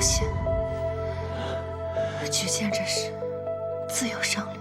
限，举荐这事自有商量。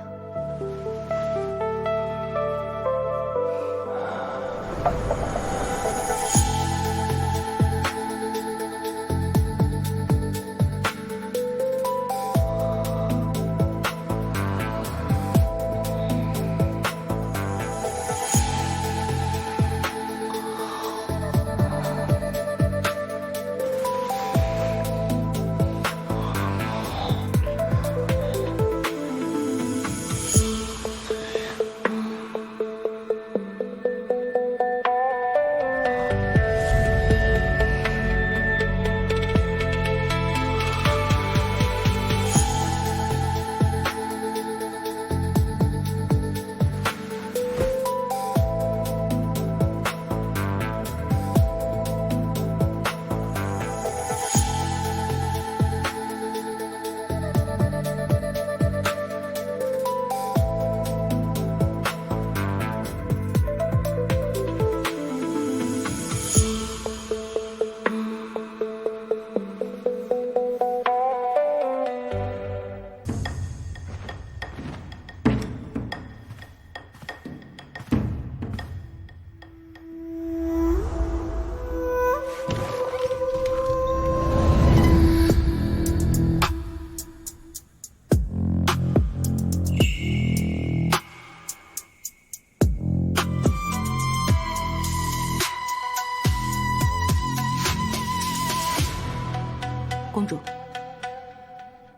公主，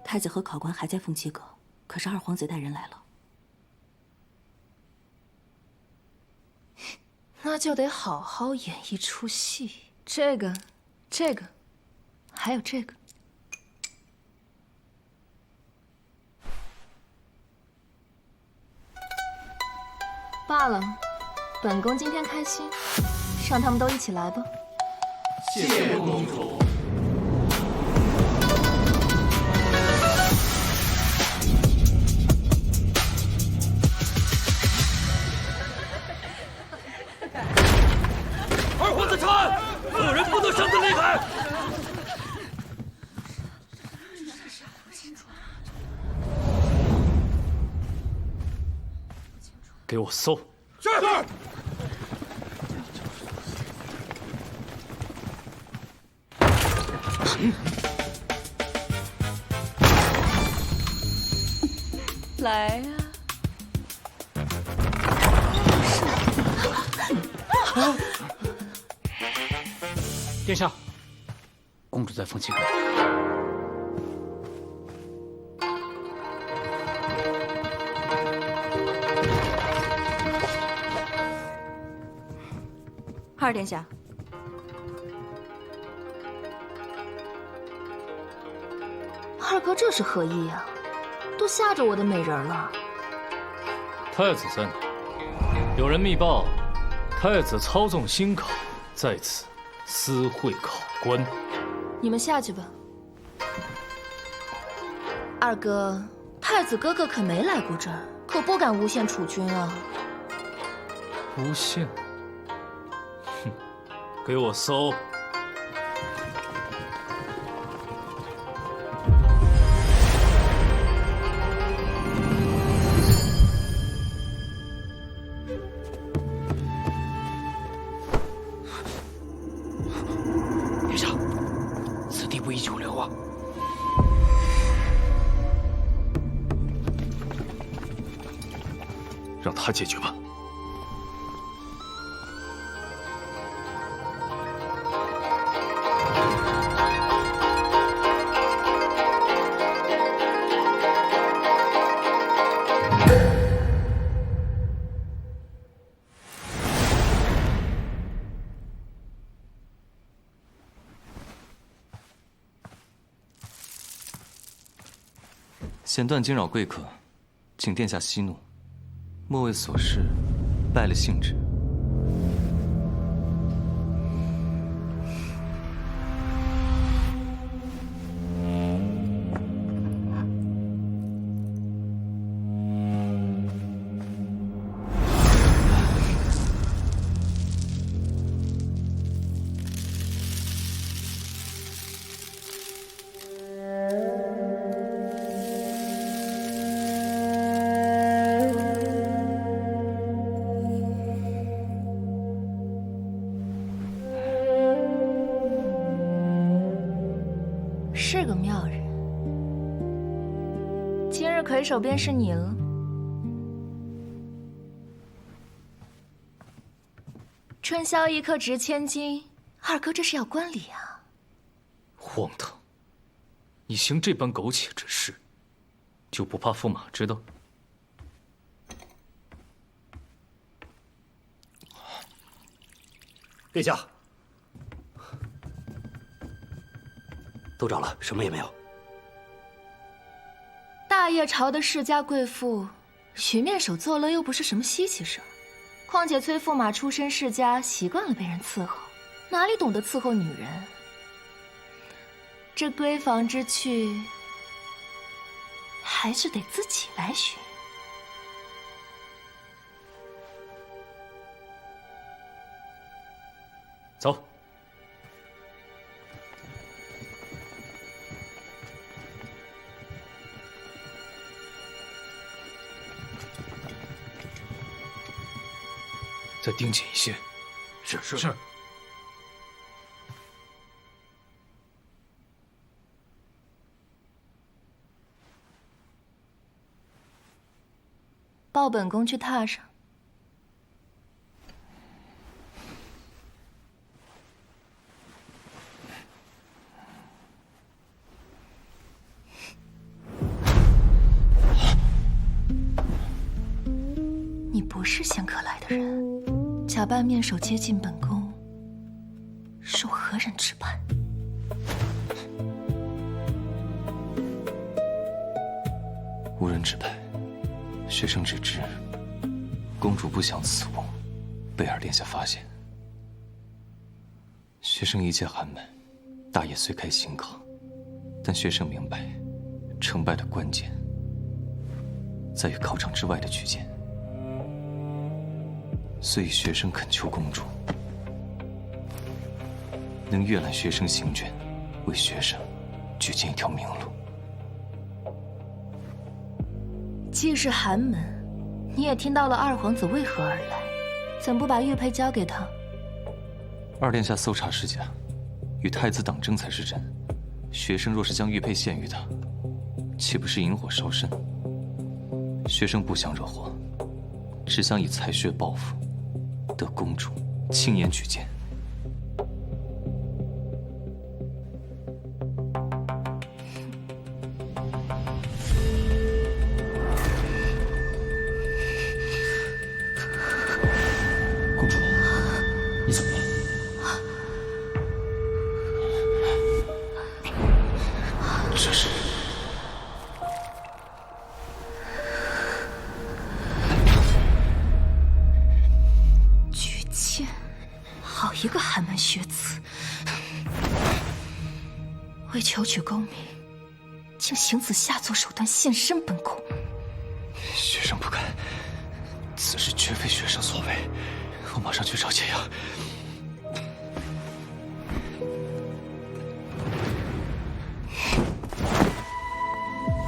太子和考官还在凤栖阁，可是二皇子带人来了。那就得好好演一出戏。这个，还有这个。罢了，本宫今天开心，让他们都一起来吧。谢谢公主。二皇子传，恶人不得擅自离开。给我搜！是。来呀！殿下，公主在凤栖阁。二殿下，二哥这是何意呀？都吓着我的美人了。太子在哪？有人密报，太子操纵新考，在此私会考官。你们下去吧。二哥，太子哥哥可没来过这儿，可不敢诬陷楚君啊。诬陷？哼，给我搜！殿下，此地不宜久留啊。让他解决吧。弦断惊扰贵客，请殿下息怒。莫为琐事败了兴致。是个妙人。今日魁首便是你了。春宵一刻值千金，二哥这是要观礼啊！荒唐！你行这般苟且之事，就不怕驸马知道？殿下，都找了，什么也没有。大叶朝的世家贵妇，许面首作乐又不是什么稀奇事儿。况且崔驸马出身世家，习惯了被人伺候，哪里懂得伺候女人？这闺房之趣，还是得自己来寻。走。再盯紧一些。是。抱本宫去榻上。你不是仙客来的人，假扮面首接近本宫，受何人之办？无人指派，学生只知公主不想此物被二殿下发现。学生一介寒门，大业虽开新考，但学生明白，成败的关键在于考场之外的举荐。所以学生恳求公主能阅览学生行卷，为学生举荐一条明路。既是寒门，你也听到了二皇子为何而来，怎不把玉佩交给他？二殿下搜查世家，与太子党争才是真。学生若是将玉佩献于他，岂不是引火烧身？学生不想惹祸，只想以才学报复，得公主亲言举荐。公主，你怎么了？这是。举荐，好一个寒门学子，为求取功名，竟行此下作手段，现身本宫。学生不敢，此事绝非学生所为，我马上去找解药。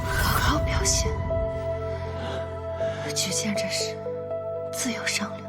好好表现，举荐这事自有商量。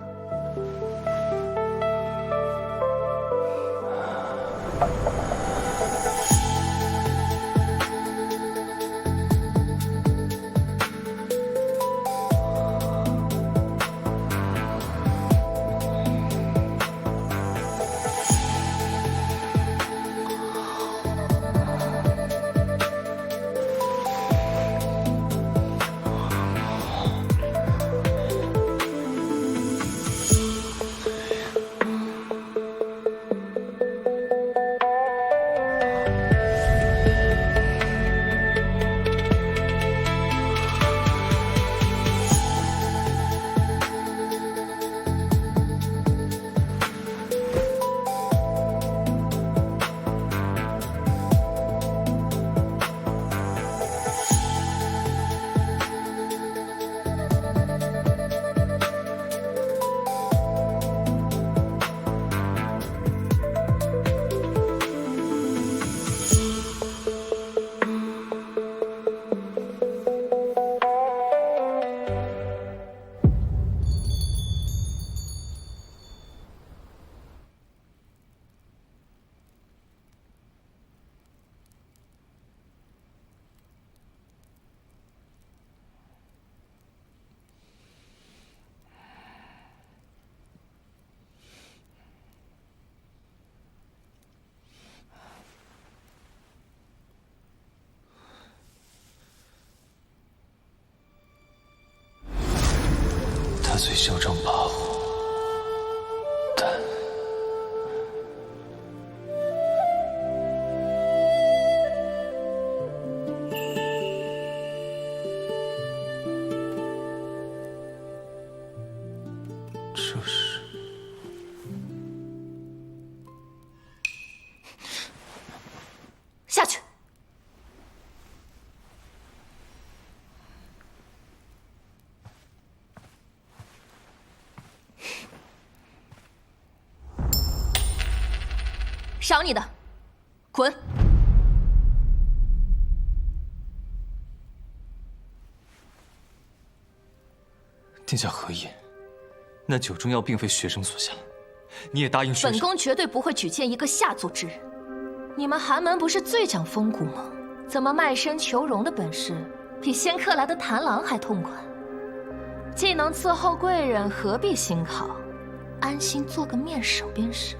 虽嚣张跋扈，但这是下去。赏你的，滚！殿下何意？那酒中药并非学生所下，你也答应学生。本宫绝对不会举荐一个下作之人。你们寒门不是最讲风骨吗？怎么卖身求荣的本事比仙客来的谭郎还痛快？既能伺候贵人，何必辛考？安心做个面首便是。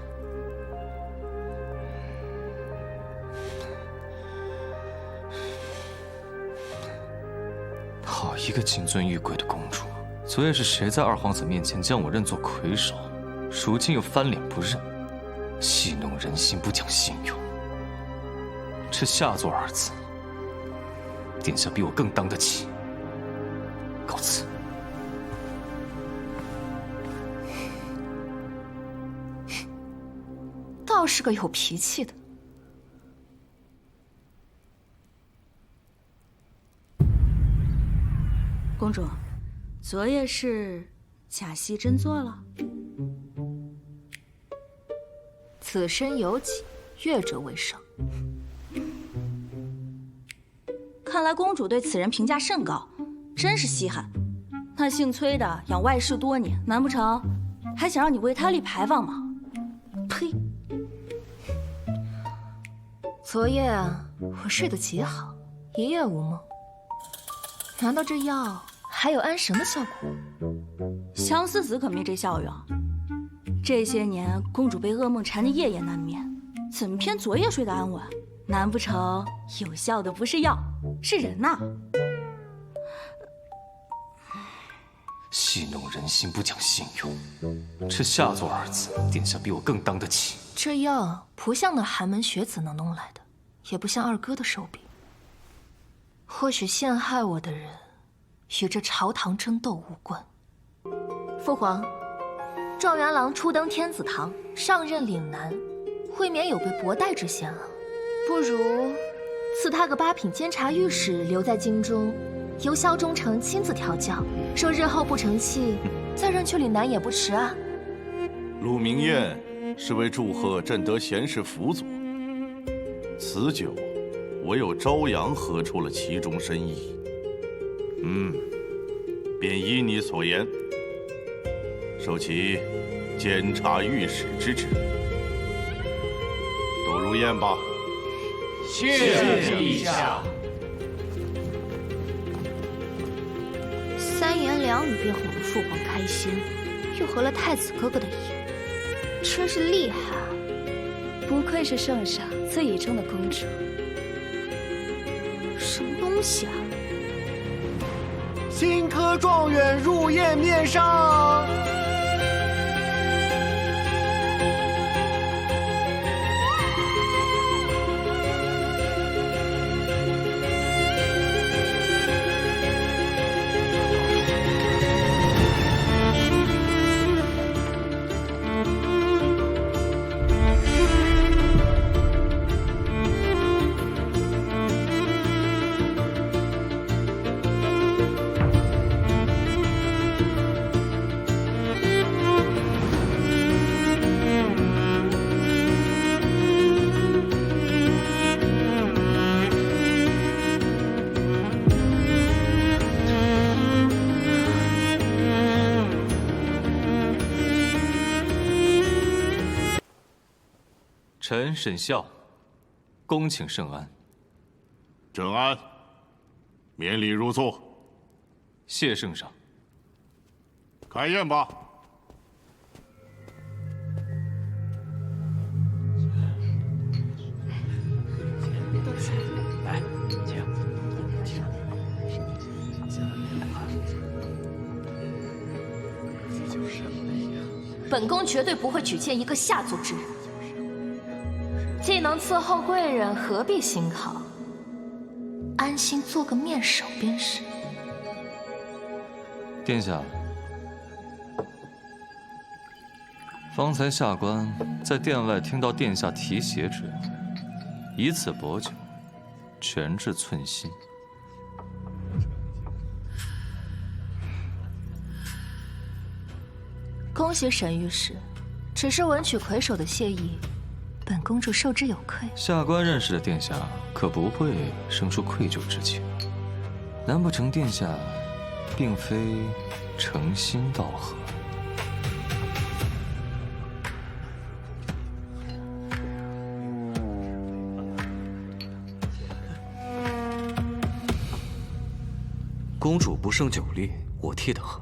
好一个金尊玉贵的公主！昨夜是谁在二皇子面前将我认作魁首，如今又翻脸不认，戏弄人心，不讲信用。这下作二字，殿下比我更当得起。告辞。倒是个有脾气的。公主，昨夜是假戏真做了？此身有己，悦者为上。看来公主对此人评价甚高，真是稀罕。那姓崔的养外室多年，难不成还想让你为他立牌坊吗？呸！昨夜啊，我睡得极好，一夜无梦。难道这药还有安神的效果？相思子可没这效用。这些年公主被噩梦缠得夜夜难眠，怎么偏昨夜睡得安稳？难不成有效的不是药，是人呐？戏弄人心，不讲信用。这下作二字，殿下比我更当得起。这药不像那寒门学子能弄来的，也不像二哥的手笔。或许陷害我的人，与这朝堂争斗无关。父皇，状元郎初登天子堂，上任岭南，未免有被薄待之嫌了。不如赐他个8品监察御史，留在京中，由萧忠诚亲自调教。说日后不成器，再任去岭南也不迟啊。陆明彦是为祝贺朕得贤士辅佐，此酒唯有朝阳喝出了其中深意。便依你所言，受其监察御史之职。都入宴吧。谢陛下。 3言2语便哄得父皇开心，又合了太子哥哥的意，真是厉害啊！不愧是圣上自倚中的公主。什么东西啊？新科状元入宴面上。臣沈孝，恭请圣安。朕安，免礼入座。谢圣上。开宴吧。来，请。本宫绝对不会举荐一个下族之人。既能伺候贵人，何必辛考？安心做个面首便是。殿下，方才下官在殿外听到殿下提携之恩，以此薄酒，全至寸心。恭喜沈御史，只是文曲魁首的谢意，本公主受之有愧。下官认识的殿下可不会生出愧疚之情，难不成殿下并非诚心道贺？公主不胜酒力，我替她喝。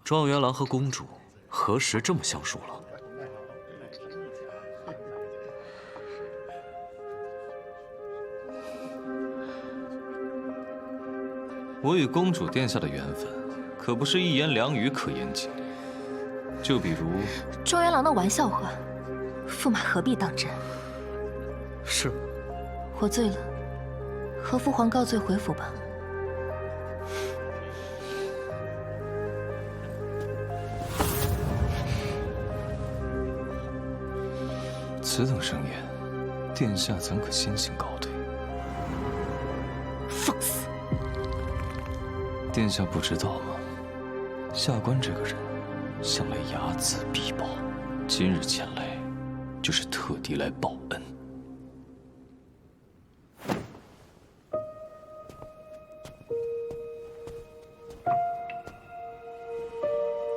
状元郎和公主何时这么相熟了？我与公主殿下的缘分，可不是一言两语可言尽。就比如，状元郎的玩笑话，驸马何必当真？是。我醉了，和父皇告罪回府吧。此等盛宴，殿下怎可先行告退？放肆！殿下不知道吗？下官这个人向来睚眦必报，今日前来就是特地来报恩。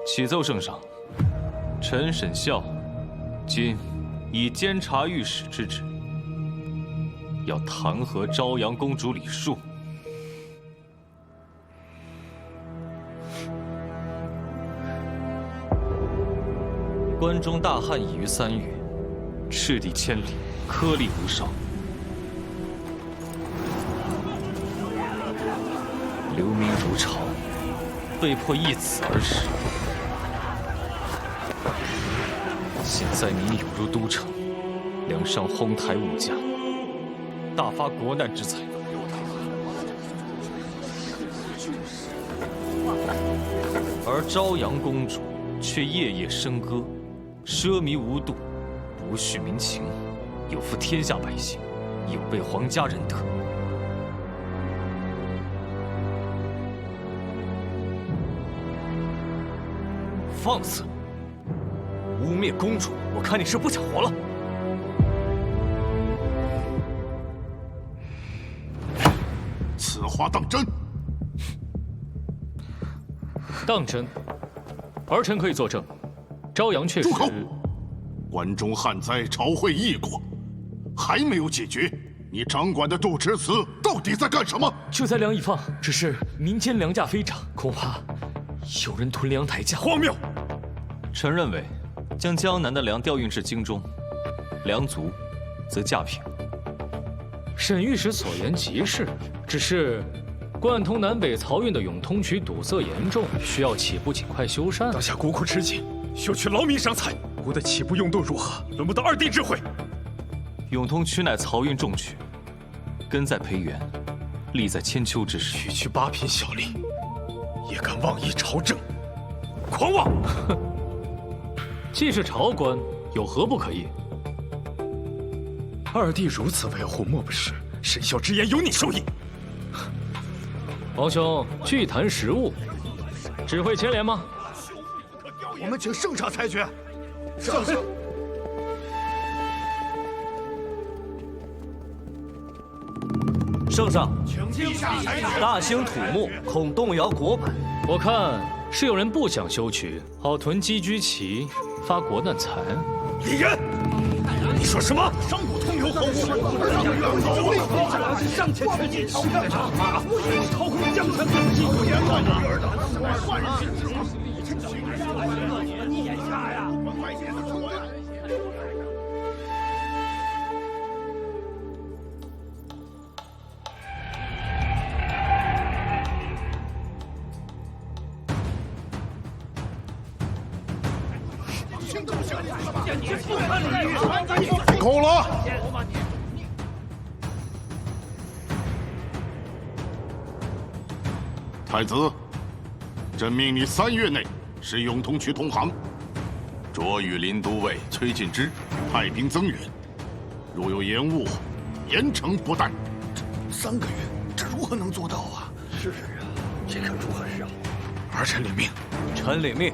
启奏圣上，臣沈孝今以监察御史之职，要弹劾昭阳公主李恕。关中大旱已逾3月，赤地千里，颗粒无少。流民如潮，被迫易子而食。现在你涌入都城，梁上哄抬物价，大发国难之财。而昭阳公主却夜夜笙歌，奢靡无度，不恤民情，有负天下百姓，有悖皇家仁德。放肆！污蔑公主，我看你是不想活了。此话当真？当真。儿臣可以作证，昭阳确实。住口！关中旱灾，朝会议过，还没有解决。你掌管的杜迟祠到底在干什么？就在粮已放，只是民间粮价飞涨，恐怕有人囤粮抬价。荒谬！臣认为，将江南的粮调运至京中，粮足，则价平。沈御史所言极是，只是贯通南北漕运的永通渠堵塞严重，需要起步尽快修缮。当下国库吃紧，休取劳民伤财，吾的起步用度如何，轮不到二弟智慧。永通渠乃漕运重渠，根在培元，利在千秋之时。区区8品小吏，也敢妄议朝政，狂妄！既是朝官，有何不可以？二弟如此维护，莫不是沈孝之言有你受益？王兄，具谈实务，只会牵连吗？我们请圣上裁决。圣上。圣上，大兴土木，恐动摇国本。我看是有人不想修渠，好囤积居奇，发国难财。李仁，你说什么？商贾通游豪富，上前劝进，上马虎也掏空江山，几乎言乱的儿的，换人之后，你眼下呀，快点的说呀！够了！太子，朕命你3月内使永通区通航，卓羽林都尉崔进之派兵增援，如有延误，严惩不贷。3个月，这如何能做到啊？是啊，这可如何是好？儿臣领命。臣领命。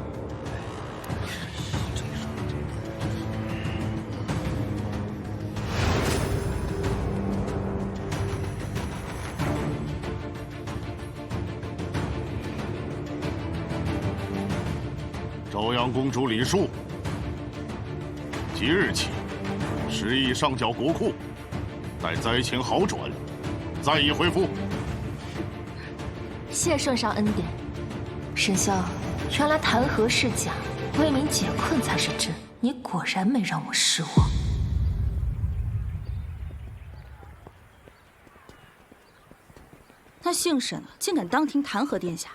朝阳公主李恕，即日起10亿上缴国库，待灾情好转，再议恢复。谢圣上恩典。沈萧，原来弹劾是假，为民解困才是真。你果然没让我失望。那姓沈的竟敢当庭弹劾殿下，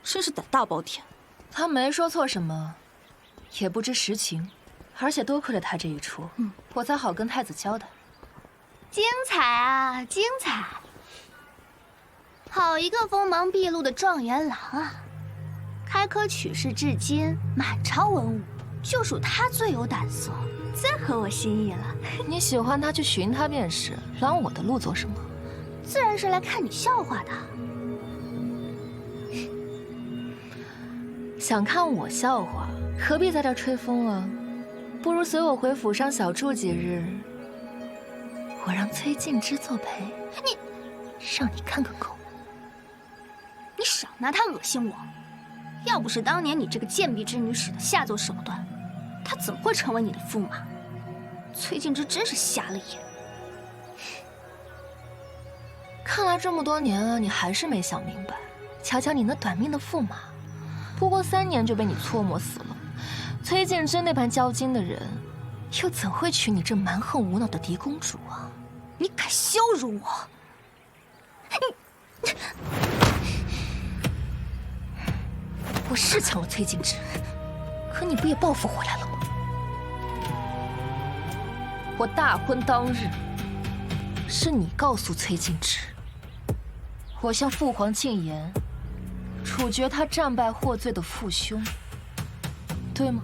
真是胆大包天。他没说错什么，也不知实情，而且多亏了他这一出，我才好跟太子交代。精彩啊，精彩！好一个锋芒毕露的状元郎啊！开科取士至今，满朝文武就属他最有胆色，最合我心意了。你喜欢他去寻他便是，拦我的路做什么？自然是来看你笑话的。想看我笑话，何必在这儿吹风啊？不如随我回府上小住几日，我让崔静之作陪。你，让你看个够！你少拿他恶心我！要不是当年你这个贱婢之女使的下作手段，他怎么会成为你的驸马？崔静之真是瞎了眼。看来这么多年了，你还是没想明白。瞧瞧你那短命的驸马，不过3年就被你搓磨死了。崔建之那般交金的人，又怎会娶你这蛮横无脑的嫡公主啊？你敢羞辱我！我是抢了崔静之，可你不也报复回来了吗？我大婚当日，是你告诉崔静之，我向父皇进言，处决他战败获罪的父兄，对吗？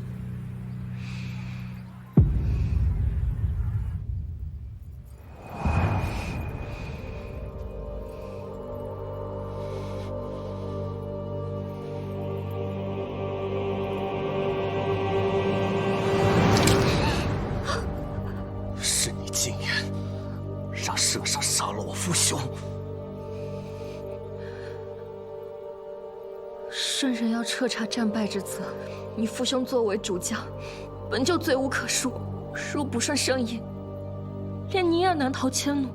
是你进言，让圣上杀了我父兄。圣人要彻查战败之责，你父兄作为主将，本就罪无可恕，若不顺圣意，连你也难逃迁怒。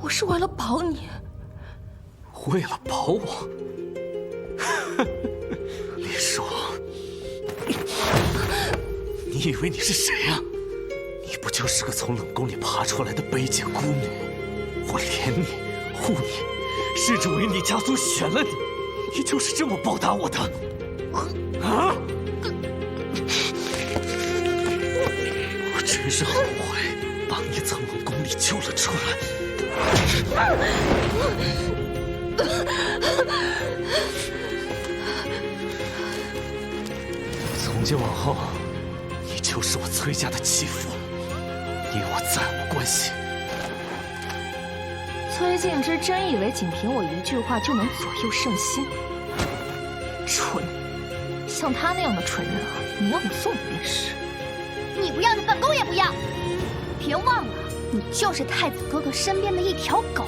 我是为了保你，为了保我，李叔，你以为你是谁呀？你不就是个从冷宫里爬出来的卑贱孤女？我怜你，护你，甚至为你家族选了你，你就是这么报答我的？啊！我真是后悔把你从冷宫里救了出来。从今往后，你就是我崔家的继父，你我再无关系。崔静之真以为仅凭我一句话就能左右圣心？蠢！像他那样的蠢人啊，你让我送你便是。你不要的本宫也不要。别忘了，你就是太子哥哥身边的一条狗。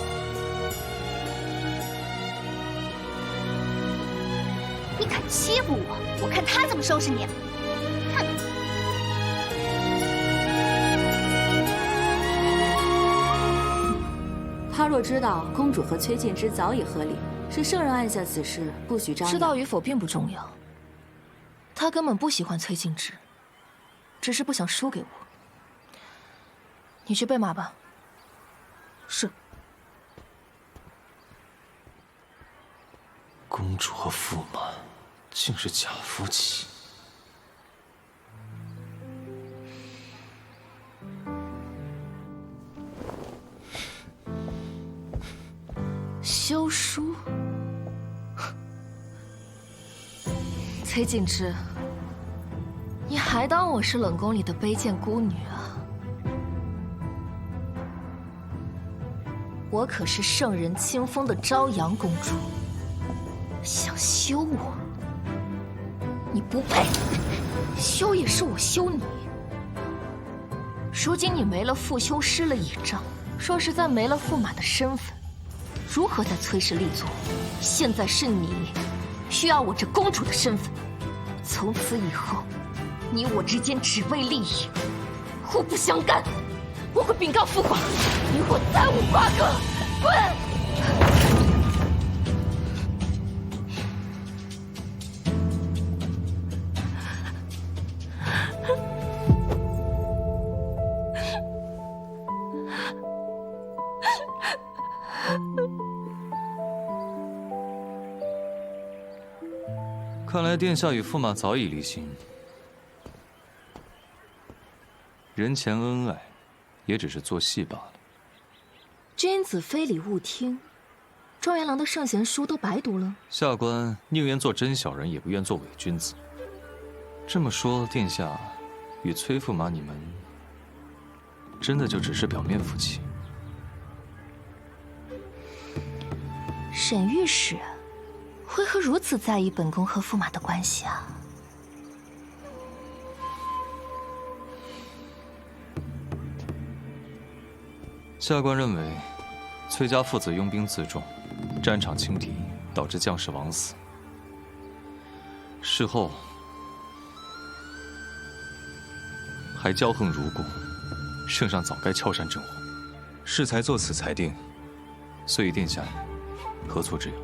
你敢欺负我，我看他怎么收拾你！哼！他若知道公主和崔建之早已和离，是圣人按下此事，不许张扬。知道与否并不重要。他根本不喜欢崔静之，只是不想输给我。你去备马吧。是。公主和驸马竟是假夫妻。休书。崔静之，你还当我是冷宫里的卑贱孤女啊？我可是圣人亲封的朝阳公主，想休我？你不配！休也是我休你。如今你没了傅修，失了倚仗，说实在没了驸马的身份，如何在崔氏立足？现在是你需要我这公主的身份。从此以后，你我之间只为利益，互不相干。我会禀告父皇，与我再无瓜葛。滚！看来殿下与驸马早已离心，人前恩爱，也只是做戏罢了。君子非礼勿听，状元郎的圣贤书都白读了。下官宁愿做真小人，也不愿做伪君子。这么说，殿下与崔驸马你们真的就只是表面夫妻？沈御史为何如此在意本宫和驸马的关系啊？下官认为，崔家父子拥兵自重，战场轻敌，导致将士枉死。事后还骄横如故，圣上早该敲山震虎，适才作此裁定。所以殿下何错之有？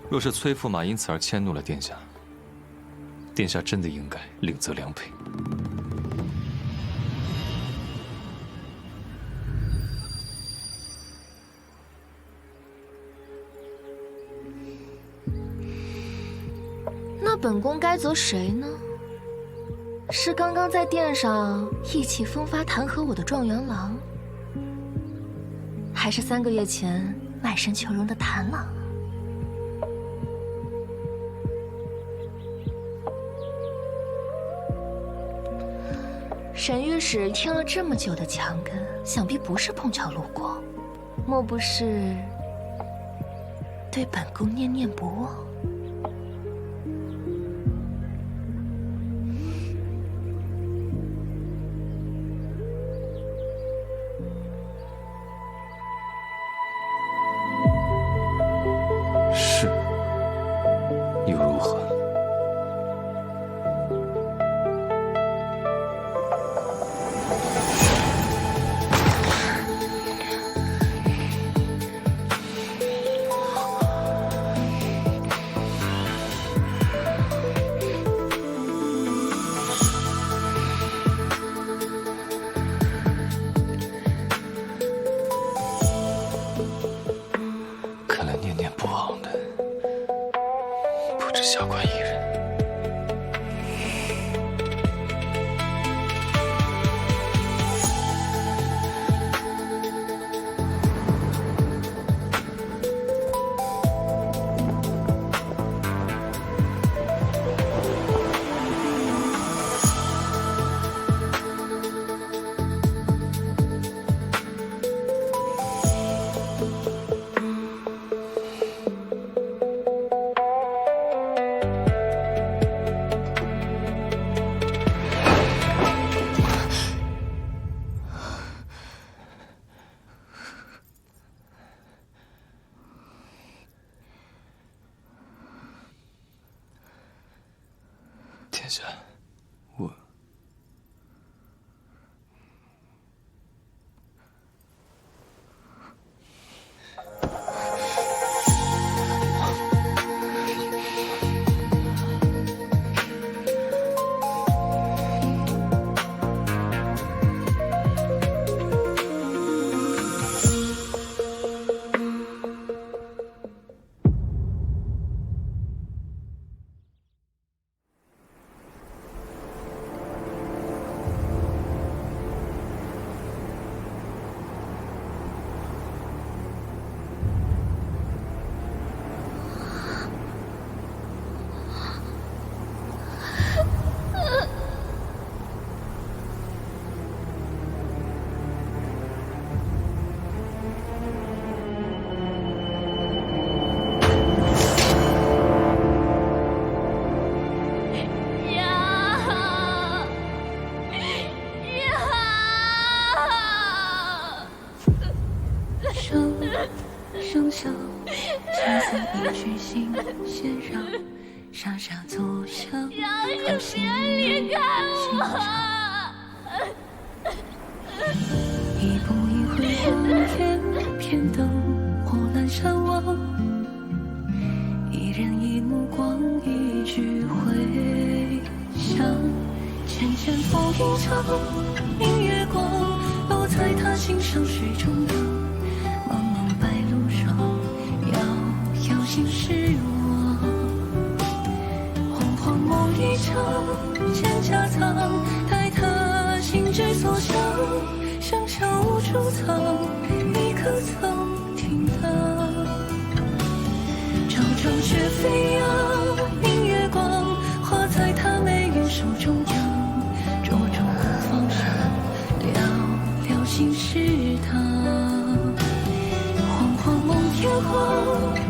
若是崔驸马因此而迁怒了殿下，殿下真的应该另择良配。那本宫该责谁呢？是刚刚在殿上意气风发弹劾我的状元郎，还是3个月前卖身求荣的谭郎？沈御史听了这么久的墙根，想必不是碰巧路过，莫不是对本宫念念不忘？是，又如何？看来念念不忘的不止下官一人。殿下，我声响，青色一曲心弦绕，傻傻作响，可惜你离开我。一步一回望天边灯火阑珊望，一人一目光，一句回响。浅浅风一场，明月光落在他心上，水中央。茫茫白路上，遥遥心事望。惶惶梦一场，蒹葭藏，待他心之所向。香消无处藏，你可曾听到？朝朝雪飞扬，明月光画在他眉眼手中央。灼灼不放下，寥寥心事堂。惶惶梦天荒，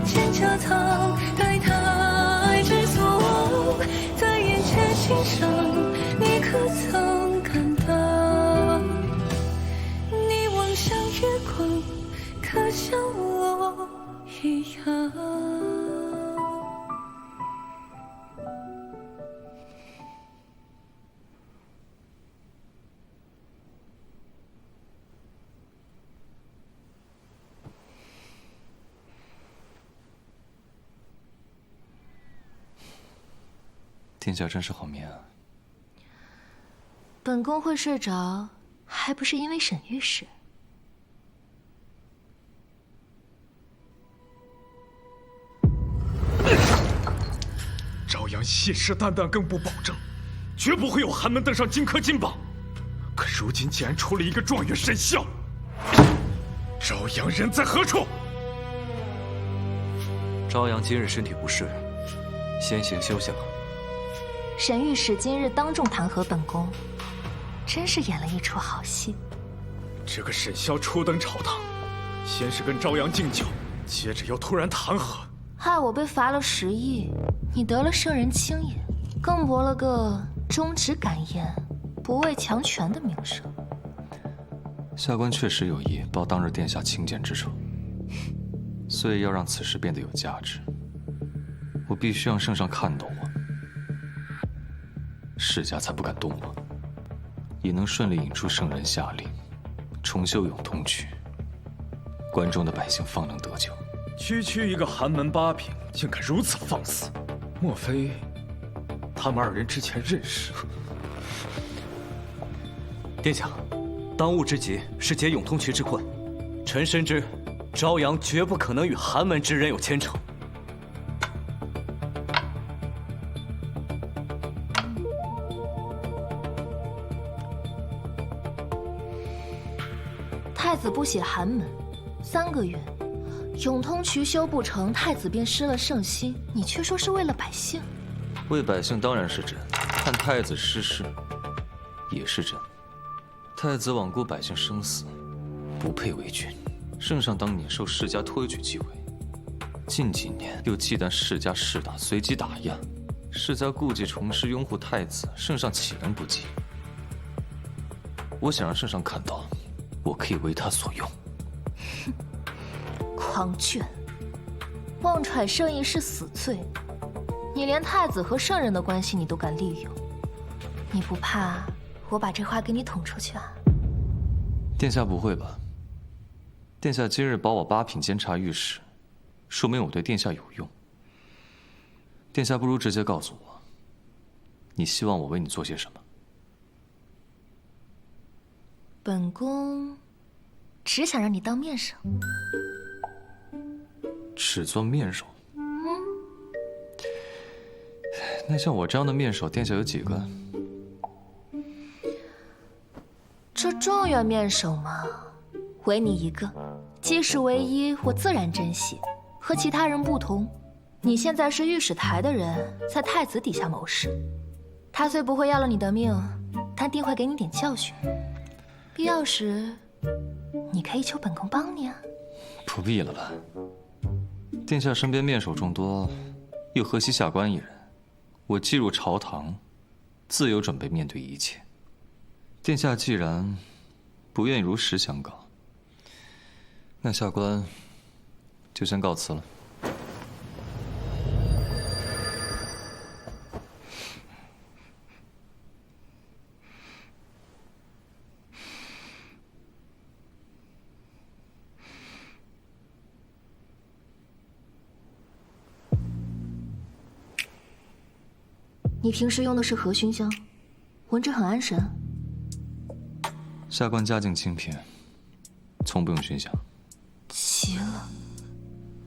蒹葭藏，待他爱之所望，在眼前欣赏，你可曾感到？你望向月光，可像我一样？殿下真是好眠啊！本宫会睡着，还不是因为沈御史？朝阳信誓旦旦更不保证，绝不会有寒门登上荆轲金榜。可如今竟然出了一个状元沈孝，朝阳人在何处？朝阳今日身体不适，先行休息了。沈御史今日当众弹劾本宫，真是演了一出好戏。这个沈孝初登朝堂，先是跟朝阳敬酒，接着又突然弹劾，害我被罚了10亿，你得了圣人卿也，更博了个忠直敢言、不畏强权的名声。下官确实有意报当日殿下轻贱之仇，所以要让此事变得有价值，我必须让圣上看到我，世家才不敢动我，也能顺利引出圣人下令，重修永通区，关中的百姓方能得救。区一个寒门八品，竟敢如此放肆！莫非他们2人之前认识？殿下，当务之急是解永通渠之困。臣深知，朝阳绝不可能与寒门之人有牵扯。太子不写寒门，3个月，永通渠修不成，太子便失了圣心。你却说是为了百姓，为百姓当然是真，看太子失势也是真。太子罔顾百姓生死，不配为君。圣上当年受世家推举继位，近几年又忌惮世家势大，随机打压。世家故技重施，拥护太子，圣上岂能不忌？我想让圣上看到，我可以为他所用。狂卷，妄揣圣意是死罪，你连太子和圣人的关系你都敢利用，你不怕我把这话给你捅出去啊？殿下不会吧？殿下今日保我8品监察御史，说明我对殿下有用。殿下不如直接告诉我，你希望我为你做些什么？本宫只想让你当面首。只做面首？那像我这样的面首，殿下有几个？这状元面首嘛，唯你一个，既是唯一，我自然珍惜。和其他人不同，你现在是御史台的人，在太子底下谋事。他虽不会要了你的命，但定会给你点教训。必要时，你可以求本宫帮你啊。不必了吧？殿下身边面首众多，又何惜下官一人？我既入朝堂，自有准备面对一切。殿下既然不愿意如实相告，那下官就先告辞了。你平时用的是何熏香，闻着很安神。下官家境清贫，从不用熏香。奇了，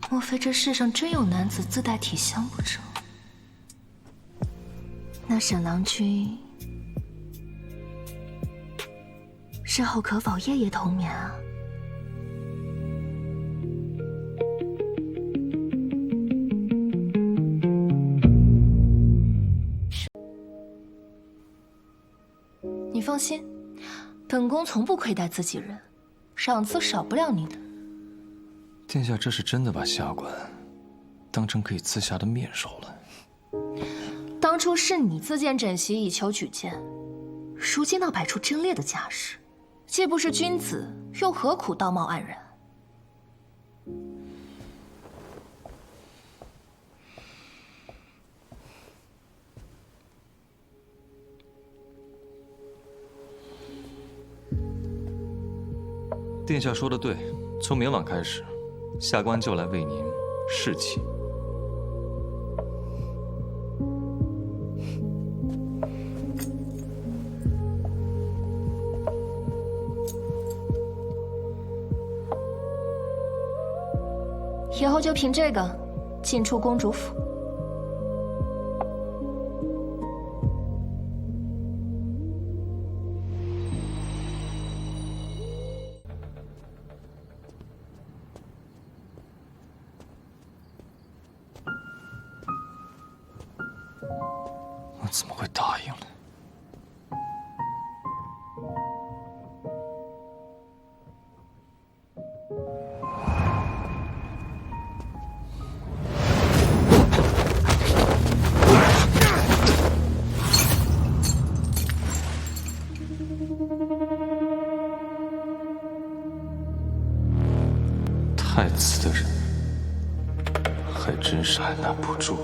莫非这世上真有男子自带体香不成？那沈郎君日后可否夜夜同眠啊？你放心，本宫从不亏待自己人，赏赐少不了你的。殿下这是真的把下官当成可以自下的面首了。当初是你自荐枕席以求举荐，如今倒摆出贞烈的架势，既不是君子，又何苦道貌岸然？殿下说的对，从明晚开始，下官就来为您侍妾。以后就凭这个进出公主府。我怎么会答应呢？太子的人，还真是按捺不住。